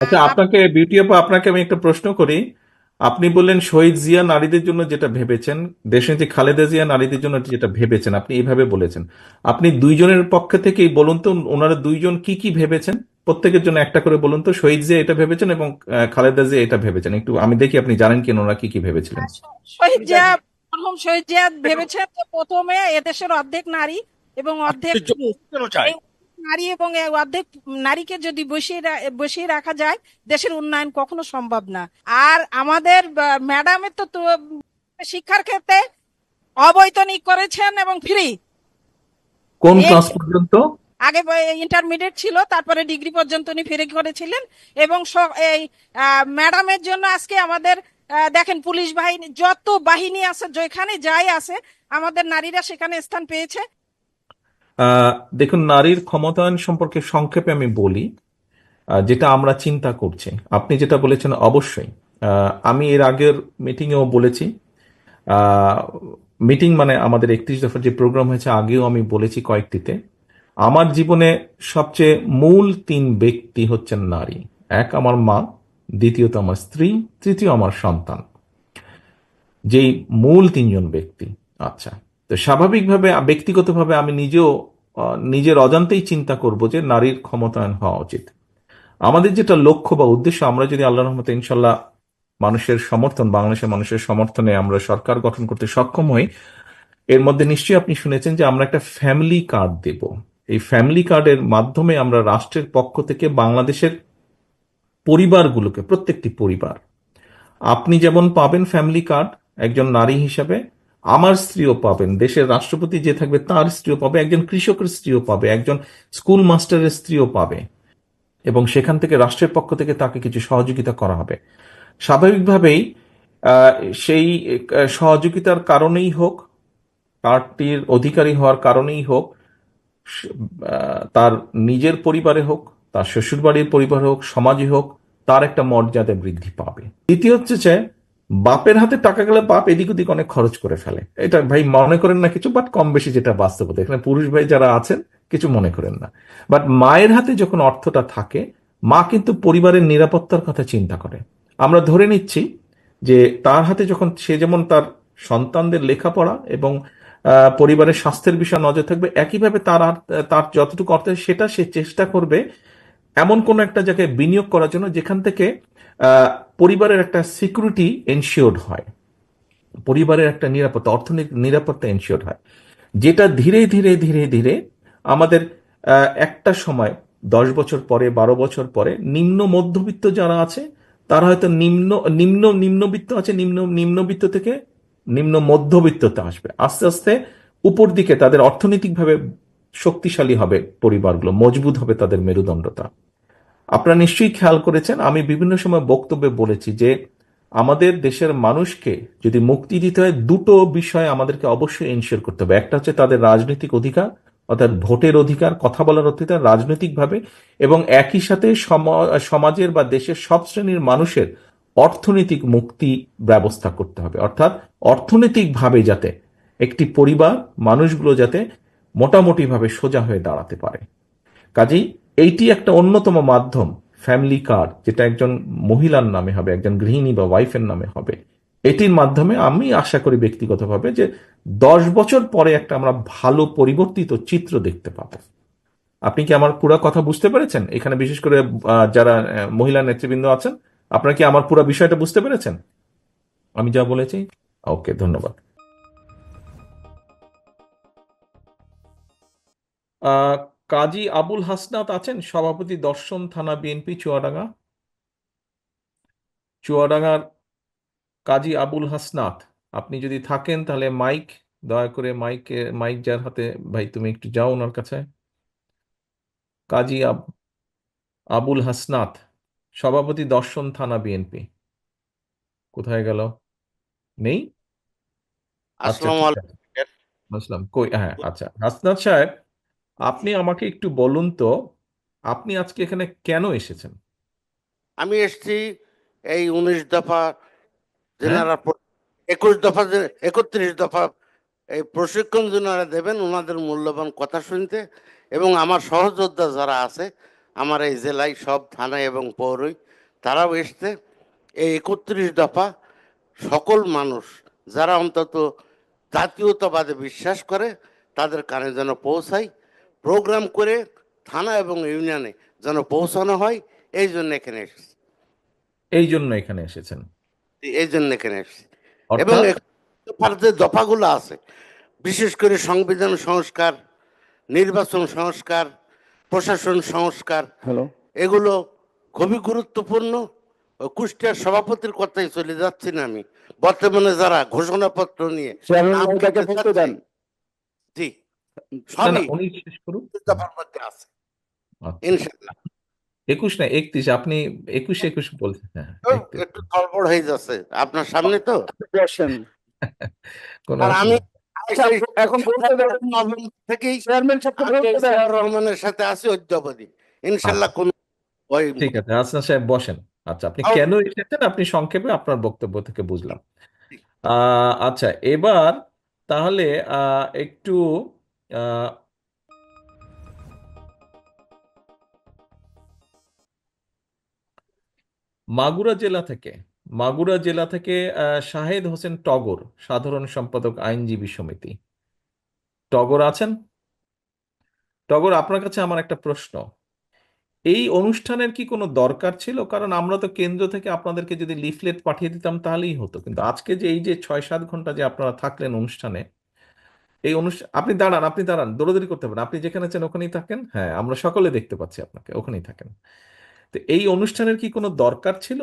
আচ্ছা, আপনাকে বিউটি আপা, আপনাকে আমি একটা প্রশ্ন করি। আপনি বললেন শহীদ জিয়া নারীদের জন্য যেটা ভেবেছেন, দেশনেত্রী খালেদা জিয়া নারীদের জন্য যেটা ভেবেছেন, আপনি এইভাবে বলেছেন। আপনি দুইজনের পক্ষ থেকেই বলুন তো, ওনারা দুইজন কি কি ভেবেছেন। প্রত্যেকের জন্য একটা করে বলুন তো, শহীদ জিয়া এটা ভেবেছেন এবং খালেদা জিয়া এটা ভেবেছেন। একটু আমি দেখি আপনি জানেন কি ওনারা কি কি ভেবেছিলেন। শহীদ জিয়া, মরহুম শহীদ জিয়া ভেবেছেন যে প্রথমে এদেশের অর্ধেক নারী এবং অর্ধেক পুরুষ, এই নারী এবং এই অর্ধেক নারীকে যদি বসিয়ে রাখা যায়, দেশের উন্নয়ন কখনো সম্ভব না। আর আমাদের ম্যাডামের তো শিক্ষার ক্ষেত্রে অবৈতনিক করেছেন এবং ফ্রি। কোন এই ক্লাস পর্যন্ত? আগে ইন্টারমিডিয়েট ছিল, তারপরে ডিগ্রি পর্যন্ত উনি ফ্রি করেছিলেন। এবং এই ম্যাডামের জন্য আজকে আমাদের দেখেন, পুলিশ বাহিনী যত বাহিনী আছে, যেখানে যাই আছে, আমাদের নারীরা সেখানে স্থান পেয়েছে। আহ দেখুন, নারীর ক্ষমতায়ন সম্পর্কে সংক্ষেপে আমি বলি। যেটা আমরা চিন্তা করছি, আপনি যেটা বলেছেন অবশ্যই। আমি এর আগের মিটিংয়েও বলেছি। মিটিং মানে আমাদের 31 দফার যে প্রোগ্রাম হয়েছে, আগেও আমি বলেছি কয়েকটিতে। আমার জীবনে সবচেয়ে মূল তিন ব্যক্তি হচ্ছেন নারী। এক আমার মা, দ্বিতীয়ত আমার স্ত্রী, তৃতীয় আমার সন্তান। যেই মূল তিনজন ব্যক্তি। আচ্ছা, তো স্বাভাবিকভাবে ব্যক্তিগতভাবে আমি নিজেও নিজের অজান্তেই চিন্তা করব যে নারীর ক্ষমতায়ন হওয়া উচিত। আমাদের যেটা লক্ষ্য বা উদ্দেশ্য, আমরা যদি আল্লাহর রহমতে ইনশাল্লাহ মানুষের সমর্থন, বাংলাদেশের মানুষের সমর্থনে আমরা সরকার গঠন করতে সক্ষম হই, এর মধ্যে নিশ্চয়ই আপনি শুনেছেন যে আমরা একটা ফ্যামিলি কার্ড দেব। এই ফ্যামিলি কার্ডের মাধ্যমে আমরা রাষ্ট্রের পক্ষ থেকে বাংলাদেশের পরিবারগুলোকে, প্রত্যেকটি পরিবার, আপনি যেমন পাবেন ফ্যামিলি কার্ড একজন নারী হিসাবে, আমার স্ত্রীও পাবেন, দেশের রাষ্ট্রপতি যে থাকবে তার স্ত্রীও পাবে, একজন কৃষকের স্ত্রীও পাবে, একজন স্কুল মাস্টারের স্ত্রীও পাবে। এবং সেখান থেকে রাষ্ট্রের পক্ষ থেকে তাকে কিছু সহযোগিতা করা হবে। স্বাভাবিকভাবেই আহ, সেই সহযোগিতার কারণেই হোক, কার্ডটির অধিকারী হওয়ার কারণেই হোক, তার নিজের পরিবারে হোক, তার শ্বশুরবাড়ির পরিবারে হোক, সমাজে হোক, তার একটা মর্যাদা বৃদ্ধি পাবে। দ্বিতীয় হচ্ছে যে, বাপের হাতে টাকা গেলে বাপ এদিক ওদিক অনেক খরচ করে ফেলে, এটা ভাই মনে করেন না কিছু, বাট কম বেশি যেটা বাস্তবতা, এখানে পুরুষ ভাই যারা আছেন কিছু মনে করেন না। বাট মায়ের হাতে যখন অর্থটা থাকে, মা কিন্তু পরিবারের নিরাপত্তার কথা চিন্তা করে। আমরা ধরে নিচ্ছি যে তার হাতে যখন, সে যেমন তার সন্তানদের লেখাপড়া এবং পরিবারের স্বাস্থ্যের বিষয়ে নজর থাকবে, একইভাবে তার যতটুকু অর্থ সেটা সে চেষ্টা করবে এমন কোন একটা জায়গায় বিনিয়োগ করার জন্য যেখান থেকে আহ, পরিবারের একটা সিকিউরিটি এনশিওর্ড হয়, পরিবারের একটা নিরাপত্তা, অর্থনৈতিক নিরাপত্তা এনশিওর হয়। যেটা ধীরে ধীরে ধীরে ধীরে আমাদের একটা সময়, 10 বছর পরে, 12 বছর পরে, নিম্ন মধ্যবিত্ত যারা আছে তারা হয়তো নিম্ন নিম্ন নিম্নবিত্ত আছে, নিম্নবিত্ত থেকে নিম্ন মধ্যবিত্ততে আসবে, আস্তে আস্তে উপর দিকে তাদের অর্থনৈতিকভাবে শক্তিশালী হবে, পরিবারগুলো মজবুত হবে, তাদের মেরুদণ্ডতা। আপনারা নিশ্চয়ই খেয়াল করেছেন, আমি বিভিন্ন সময় বক্তব্যে বলেছি যে আমাদের দেশের মানুষকে যদি মুক্তি দিতে হয়, দুটো বিষয় আমাদেরকে অবশ্যই এনশিওর করতে হবে। একটা হচ্ছে তাদের রাজনৈতিক অধিকার, অর্থাৎ ভোটের অধিকার, কথা বলার অধিকার রাজনৈতিকভাবে, এবং একই সাথে সমাজের বা দেশের সব শ্রেণীর মানুষের অর্থনৈতিক মুক্তি ব্যবস্থা করতে হবে। অর্থাৎ অর্থনৈতিকভাবে যাতে একটি পরিবার, মানুষগুলো যাতে মোটামুটিভাবে সোজা হয়ে দাঁড়াতে পারে। কাজেই এইটি একটা অন্যতম মাধ্যম, ফ্যামিলি কার্ড, যেটা একজন মহিলার নামে হবে, একজন গৃহিণী বা ওয়াইফের নামে হবে। এটির মাধ্যমে আমি আশা করি ব্যক্তিগতভাবে যে 10 বছর পরে একটা আমরা ভালো পরিবর্তিত চিত্র দেখতে পাবো। আপনি কি আমার পুরো কথা বুঝতে পেরেছেন? এখানে বিশেষ করে যারা মহিলা নেতৃবৃন্দ আছেন, আপনারা কি আমার পুরো বিষয়টা বুঝতে পেরেছেন আমি যা বলেছি? ওকে, ধন্যবাদ। আহ কাজী আবুল হাসনাত আছেন, সভাপতি দর্শন থানা বিএনপি চুয়াডাঙ্গা। চুয়াডাঙ্গার কাজী আবুল হাসনাত, আপনি যদি থাকেন তাহলে মাইক, দয়া করে মাইক যার হাতে, ভাই তুমি একটু যাও ওনার কাছে। কাজী আবুল হাসনাত, সভাপতি দর্শন থানা বিএনপি, কোথায় গেল? নেই? আচ্ছা, আসসালামু ঠিক আছে, আলাইকুম। বুঝলাম, কই, হ্যাঁ, আচ্ছা, হাসনাত সাহেব, আপনি আমাকে একটু বলুন তো, আপনি আজকে এখানে কেন এসেছেন? আমি এসছি এই 19 দফা হ্যাঁ, যেনারা 21 দফা 31 দফা এই প্রশিক্ষণ যেনারা দেবেন ওনাদের মূল্যবান কথা শুনতে, এবং আমার সহযোদ্ধা যারা আছে আমার এই জেলায় সব থানায় এবং পৌরই তারাও এসছে। এই 31 দফা সকল মানুষ যারা অন্তত জাতীয়তাবাদে বিশ্বাস করে তাদের কানে যেন পৌঁছায়, প্রোগ্রাম করে থানা এবং ইউনিয়নে যেন পৌঁছানো হয়, এই জন্য এখানে এসেছি। এই জন্য এখানে এসেছেন, এই জন্য এখানে এসেছি। এবং অর্থাৎ দফার যে দফাগুলো আছে, বিশেষ করে সংবিধান সংস্কার, নির্বাচন সংস্কার, প্রশাসন সংস্কার, এগুলো খুবই গুরুত্বপূর্ণ। ওই কুষ্টিয়ার সভাপতির কথাই চলে যাচ্ছি না আমি, বর্তমানে যারা ঘোষণাপত্র নিয়ে নাম দিতে চাচ্ছে, জি না না সবই উনি শেষ করুন। দফার মধ্যে আছে আচ্ছা, ইনশাল্লাহ। 21 না 31, আপনি 21 বলছেন, হ্যাঁ তো 31। একটু তড়বড় হয়ে যাচ্ছে আপনার সামনে তো, কোনো আর আমি অসুবিধা এখন নভেম্বর থেকেই রহমানের সাথে আছি অদ্যাবধি, ইনশাল্লাহ আচ্ছা, কোন ওই ঠিক আছে হাসনাত সাহেব বসেন। আচ্ছা, আপনি কেন এসেছেন আপনি সংক্ষেপে আপনার বক্তব্য থেকে বুঝলাম। আচ্ছা, এবার তাহলে একটু আহ, মাগুরা জেলা থেকে শাহেদ হোসেন টগর, সাধারণ সম্পাদক, আইনজীবী সমিতি। টগর আছেন? টগর, আপনার কাছে আমার একটা প্রশ্ন। এই অনুষ্ঠানের কি কোনো দরকার ছিল? কারণ আমরা তো কেন্দ্র থেকে আপনাদেরকে যদি লিফলেট পাঠিয়ে দিতাম তাহলেই হতো, কিন্তু আজকে যে এই যে 6-7 ঘন্টা যে আপনারা থাকলেন অনুষ্ঠানে, এই অনুষ্ঠান, আপনি দাঁড়ান, দৌড়াদৌড়ি করতে পারেন, আপনি যেখানে আছেন ওখানেই থাকেন, হ্যাঁ আমরা সকলে দেখতে পাচ্ছি আপনাকে, ওখানেই থাকেন। তো এই অনুষ্ঠানের কি কোনো দরকার ছিল?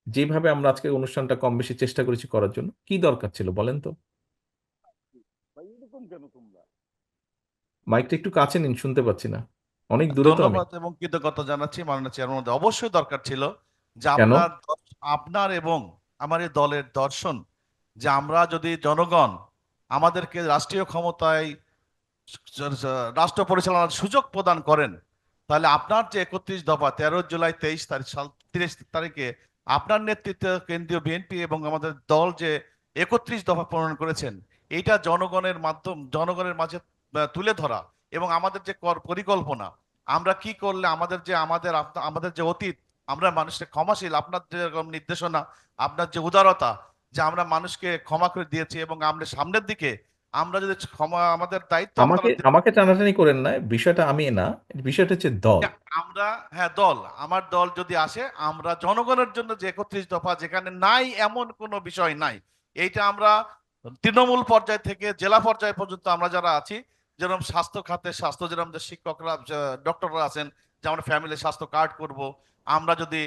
যেভাবে আমরা আজকে অনুষ্ঠানটা কম বেশি চেষ্টা করেছি করার জন্য, কি দরকার ছিল বলেন তো? মাইকটা একটু কাছে নিন, শুনতে পাচ্ছি না, অনেক দূরে তো আমি। ধন্যবাদ এবং কৃতজ্ঞতা জানাচ্ছি মাননীয় চেয়ারম্যান মহোদয়। অবশ্যই দরকার ছিল যে কেন? আপনার এবং আমার এই দলের দর্শন, যে আমরা যদি জনগণ আমাদেরকে রাষ্ট্রীয় ক্ষমতায় রাষ্ট্র পরিচালনার সুযোগ প্রদান করেন, তাহলে আপনার যে 31 দফা 13 জুলাই 30 তারিখে আপনার নেতৃত্বে কেন্দ্রীয় বিএনপি এবং আমাদের দল যে 31 দফা প্রণয়ন করেছেন, এইটা জনগণের মাঝে তুলে ধরা এবং আমাদের যে পরিকল্পনা, আমরা কি করলে আমাদের যে অতীত, আমরা মানুষকে ক্ষমাশীল, আপনার যে নির্দেশনা, আপনার যে উদারতা, যে আমরা মানুষকে ক্ষমা করে দিয়েছি এবং আমরা সামনের দিকে আমরা যদি ক্ষমা আমাদের দায়িত্ব আমাকে আপনারা আমাকে টানাটানি করেন না, বিষয়টা আমি না, বিষয়টা হচ্ছে দল। আমরা, হ্যাঁ দল, আমার দল যদি আসে, আমরা জনগণের জন্য যে 31 দফা, যেখানে নাই এমন কোনো বিষয় নাই, এইটা আমরা তৃণমূল পর্যায় থেকে জেলা পর্যায় পর্যন্ত আমরা যারা আছি, যেরকম স্বাস্থ্য খাতে যেরকম যে শিক্ষকরা, ডক্টররা আছেন, যে আমরা ফ্যামিলি স্বাস্থ্য কার্ড করব। আমরা যদি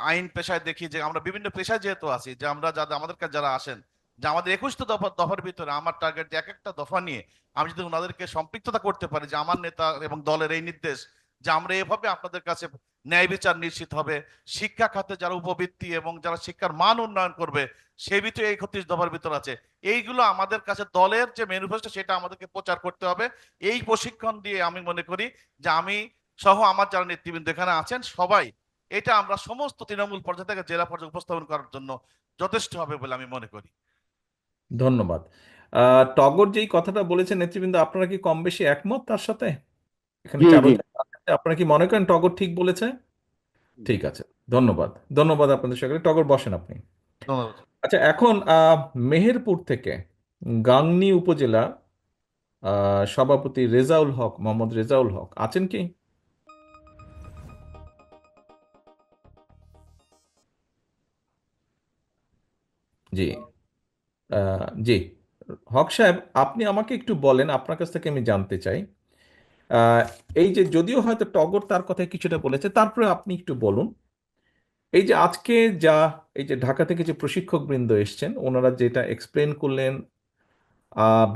আইন পেশায় দেখি, যে আমরা বিভিন্ন পেশায় যেহেতু আছি, যে আমরা আমাদের কাছে যারা আসেন, যে আমাদের 21টা দফার ভিতরে আমার টার্গেট যে এক একটা দফা নিয়ে আমি যদি ওনাদেরকে সম্পৃক্ততা করতে পারি, যে আমার নেতা এবং দলের এই নির্দেশ, যে আমরা এভাবে আপনাদের কাছে ন্যায় বিচার নিশ্চিত হবে, শিক্ষা খাতে যারা উপবৃত্তি এবং যারা শিক্ষার মান উন্নয়ন করবে, সেই ভিতরে এই 31 দফার ভিতর আছে। এইগুলো আমাদের কাছে দলের যে ম্যানিফেস্টো, সেটা আমাদেরকে প্রচার করতে হবে। এই প্রশিক্ষণ দিয়ে আমি মনে করি যে আমি সহ আমার যারা নেতৃবৃন্দ এখানে আছেন সবাই, এটা আমরা সমস্ত তৃণমূল পর্যায়ে থেকে জেলা পর্যায়ে উপস্থাপন করার জন্য যথেষ্ট হবে বলে আমি মনে করি। ধন্যবাদ। টগর যেই কথাটা বলেছেন নেতৃবৃন্দ, আপনারা কি কম বেশি একমত তার সাথে? এখানে চারজন আছে, আপনারা কি মনে করেন টগর ঠিক বলেছে? ঠিক আছে, ধন্যবাদ। ধন্যবাদ আপনাদের সকলে। টগর বসেন আপনি। ধন্যবাদ। আচ্ছা, এখন মেহেরপুর থেকে গাংনী উপজেলা সভাপতি রেজাউল হক, মোহাম্মদ রেজাউল হক আছেন কি? জি, জি। হক সাহেব, আপনি আমাকে একটু বলেন, আপনার কাছ থেকে আমি জানতে চাই, আহ, এই যে যদিও হয়তো টগর তার কথায় কিছুটা বলেছে, তারপরে আপনি একটু বলুন, এই যে আজকে যা, এই যে ঢাকা থেকে যে প্রশিক্ষক বৃন্দ এসছেন, ওনারা যেটা এক্সপ্লেন করলেন,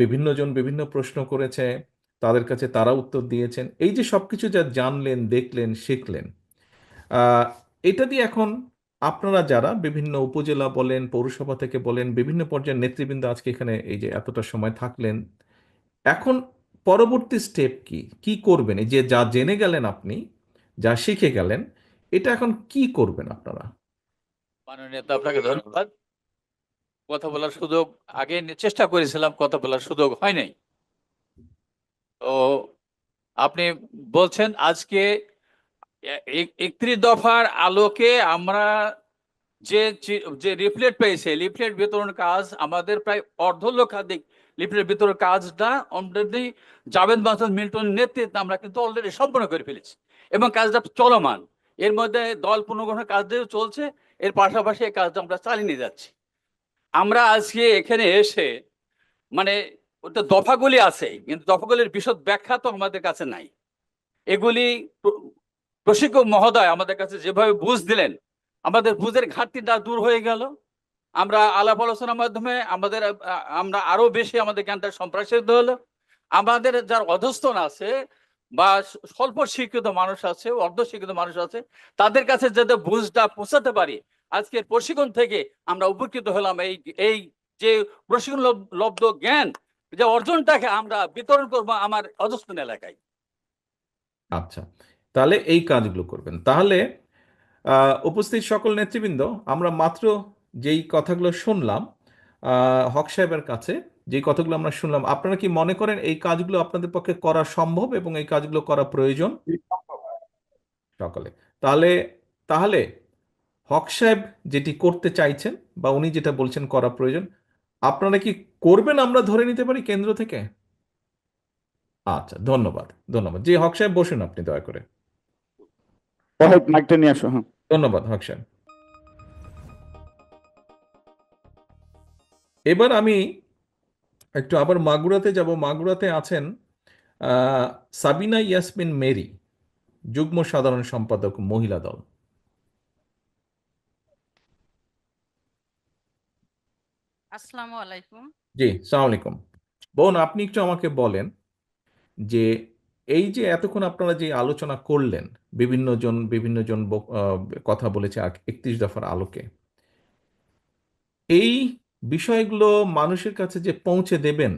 বিভিন্ন জন বিভিন্ন প্রশ্ন করেছে, তাদের কাছে তারা উত্তর দিয়েছেন, এই যে সবকিছু যা জানলেন, দেখলেন, শিখলেন, আহ, এটা দিয়ে এখন আপনারা যারা বিভিন্ন উপজেলা বলেন, পৌরসভা থেকে বলেন, বিভিন্ন পর্যায়ের নেতৃবৃন্দ আজকে এখানে এই যে এতটা সময় থাকলেন, এখন পরবর্তী স্টেপ কি, কি করবেন? এই যে যা জেনে গেলেন আপনি, যা শিখে গেলেন, এটা এখন কি করবেন আপনারা? মাননীয় নেতা, আপনাকে ধন্যবাদ। কথা বলার সুযোগ আগে চেষ্টা করেছিলাম, কথা বলার সুযোগ হয় নাই। তো আপনি বলছেন আজকে 31 দফার আলোকে আমরা যে যে লিফলেট পেয়েছে, লিফলেট বিতরণ কাজ আমাদের প্রায় অর্ধলক্ষাধিক লিফলেট বিতরণ কাজটা অলরেডি জাভেদ মাসুদ মিল্টনের নেতৃত্বে আমরা কিন্তু অলরেডি সম্পন্ন করে ফেলেছি এবং কাজটা চলমান। এর মধ্যে দল পুনর্গঠনের কাজটাও চলছে, এর পাশাপাশি এই কাজটা আমরা চালিয়ে নিয়ে যাচ্ছি। আমরা আজকে এখানে এসে মানে ওটা দফাগুলি আছে, কিন্তু দফাগুলির বিশদ ব্যাখ্যা তো আমাদের কাছে নাই। এগুলি প্রশিক্ষক মহোদয় আমাদের কাছে যেভাবে বুঝ দিলেন, আমাদের বুঝের ঘাটতিটা দূর হয়ে গেল। আমরা আলাপ আলোচনার মাধ্যমে আমরা আরো বেশি আমাদের জ্ঞানটা সম্প্রসারিত হলো। আমাদের যার অধস্তন আছে বা স্বল্প শিক্ষিত মানুষ আছে, অর্ধ শিক্ষিত মানুষ আছে, তাদের কাছে যাতে বুঝটা পৌঁছাতে পারি, আজকের প্রশিক্ষণ থেকে আমরা উপকৃত হলাম। এই যে প্রশিক্ষণ লব্ধ জ্ঞান, যে অর্জনটাকে আমরা বিতরণ করবো আমার অধস্তন এলাকায়। আচ্ছা, তাহলে এই কাজগুলো করবেন। তাহলে উপস্থিত সকল নেতৃবৃন্দ, আমরা মাত্র যেই কথাগুলো শুনলাম হক সাহেবের কাছে, যেই কথাগুলো আমরা শুনলাম, আপনারা কি মনে করেন এই কাজগুলো আপনাদের পক্ষে করা সম্ভব এবং এই কাজগুলো করা প্রয়োজন? সকলে তাহলে তাহলে হক সাহেব যেটি করতে চাইছেন বা উনি যেটা বলছেন করা প্রয়োজন, আপনারা কি করবেন আমরা ধরে নিতে পারি কেন্দ্র থেকে? আচ্ছা, ধন্যবাদ ধন্যবাদ। জি হক সাহেব, বসুন আপনি দয়া করে। মাইকটা নিয়ে আসো। হ্যাঁ, ধন্যবাদ হক সাহেব। এবার আমি একটু আবার মাগুরাতে যাব। মাগুরাতে আছেন সাবিনা ইয়াসমিন মেরি, যুগ্ম সাধারণ সম্পাদক, মহিলা দল। আসসালামু আলাইকুম। জি, সালাম আলাইকুম। বোন, আপনি একটু আমাকে বলেন যে এই যে এতক্ষণ আপনারা যে আলোচনা করলেন, বিভিন্ন জন কথা বলেছে 31 দফার আলোকে, এই বিষয়গুলো মানুষের কাছে যে পৌঁছে দেবেন,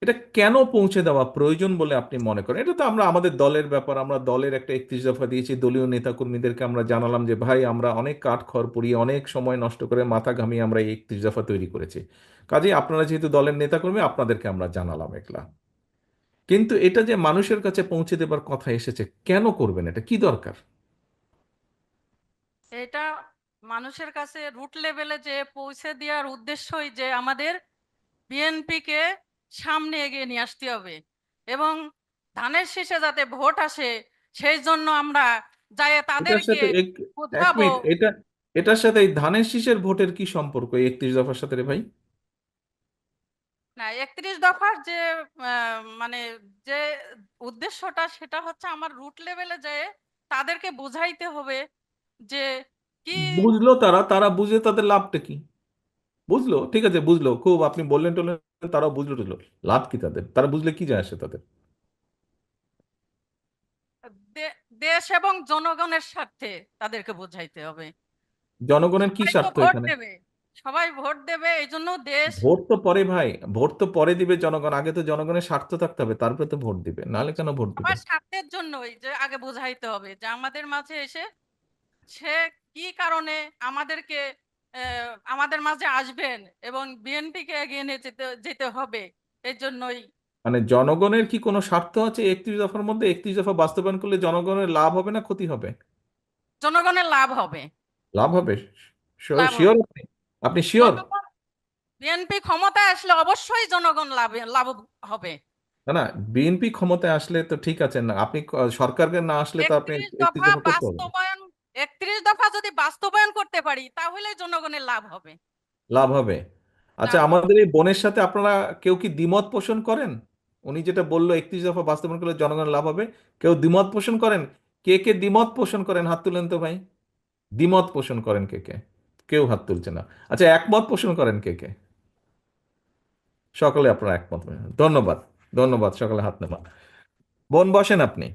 এটা কেন পৌঁছে দেওয়া প্রয়োজন বলে আপনি মনে করেন? এটা তো আমরা আমাদের দলের ব্যাপার, আমরা দলের একটা 31 দফা দিয়েছি, দলীয় নেতাকর্মীদেরকে আমরা জানালাম যে ভাই, আমরা অনেক কাঠ খড় পুড়িয়ে অনেক সময় নষ্ট করে মাথা ঘামিয়ে আমরা এই 31 দফা তৈরি করেছি। কাজেই আপনারা যেহেতু দলের নেতাকর্মী, আপনাদেরকে আমরা জানালাম একলা। কিন্তু এটা যে মানুষের কাছে পৌঁছে দেবার কথা এসেছে, কেন করবেন? এটা কি দরকার? এটা মানুষের কাছে রুট লেভেলে যে পৌঁছে দেওয়ার উদ্দেশ্যই যে আমাদের বিএনপি কে সামনে এগিয়ে নিয়ে আসতে হবে এবং ধানের শীষে যাতে ভোট আসে, সেই জন্য আমরা যাই এটার তাদেরকে সাথে এক বোঝাবো। মিনিট, এটার সাথে এই ধানের শীষের ভোটের কি সম্পর্ক এই 31 দফার সাথে রে ভাই? না, 31 দফার যে মানে যে উদ্দেশ্যটা, সেটা হচ্ছে আমার রুট লেভেলে যে তাদেরকে বোঝাইতে হবে যে কি। বুঝলো তারা? তারা বুঝে তাদের লাভটা কি? বুঝলো, ঠিক আছে, বুঝলো, খুব আপনি বললেন টললেন, তারাও বুঝলো টুঝলো, লাভ কি তাদের? তারা বুঝলে কি যায় আসে তাদের? দেশ এবং জনগণের স্বার্থে তাদেরকে বোঝাইতে হবে। জনগণের কি সবাই তো স্বার্থ ভোট এখানে? দেবে, সবাই ভোট দেবে, এই জন্য দেশ। ভোট তো পরে ভাই, ভোট তো পরে দিবে জনগণ, আগে তো জনগণের স্বার্থ থাকতে হবে, তারপরে তো ভোট দিবে, নাহলে কেন ভোট দিবে? সবার স্বার্থের জন্যই যে আগে বোঝাইতে হবে যে আমাদের মাঝে এসে সে কি কারণে আমাদেরকে আমাদের মাঝে আসবেন এবং বিএনপি কে এগিয়ে নিয়ে যেতে যেতে হবে। এই জন্যই মানে জনগণের কি কোনো স্বার্থ আছে 31 দফার মধ্যে? 31 দফা বাস্তবায়ন করলে জনগণের লাভ হবে না ক্ষতি হবে? জনগণের লাভ হবে। লাভ হবে। লাভ শিওর হবে। আপনি? আপনি শিওর? জনগণ, বিএনপি ক্ষমতায় আসলে অবশ্যই জনগণ লাভ হবে। না না, বিএনপি ক্ষমতায় আসলে তো ঠিক আছে, না আপনি সরকারকে না আসলে তো আপনি 31 একত্রিশ দফা দফা করতে পারবেন না। বাস্তবায়ন, 31 দফা যদি বাস্তবায়ন করতে পারি তাহলে জনগণের লাভ হবে। লাভ হবে। আচ্ছা, লাভ হবে। আমাদের এই বোনের সাথে আপনারা কেউ কি দ্বিমত পোষণ করেন? উনি যেটা বললো 31 দফা বাস্তবায়ন করলে জনগণের লাভ হবে, কেউ দ্বিমত পোষণ করেন? কে কে দ্বিমত পোষণ করেন হাত তুলেন তো ভাই। দ্বিমত পোষণ করেন কে কে? কেউ হাত তুলছে না। আচ্ছা, একমত পোষণ করেন কে কে? সকলে আপনারা একমত। ধন্যবাদ ধন্যবাদ, সকলে হাত নেওয়া। বোন, বসেন আপনি।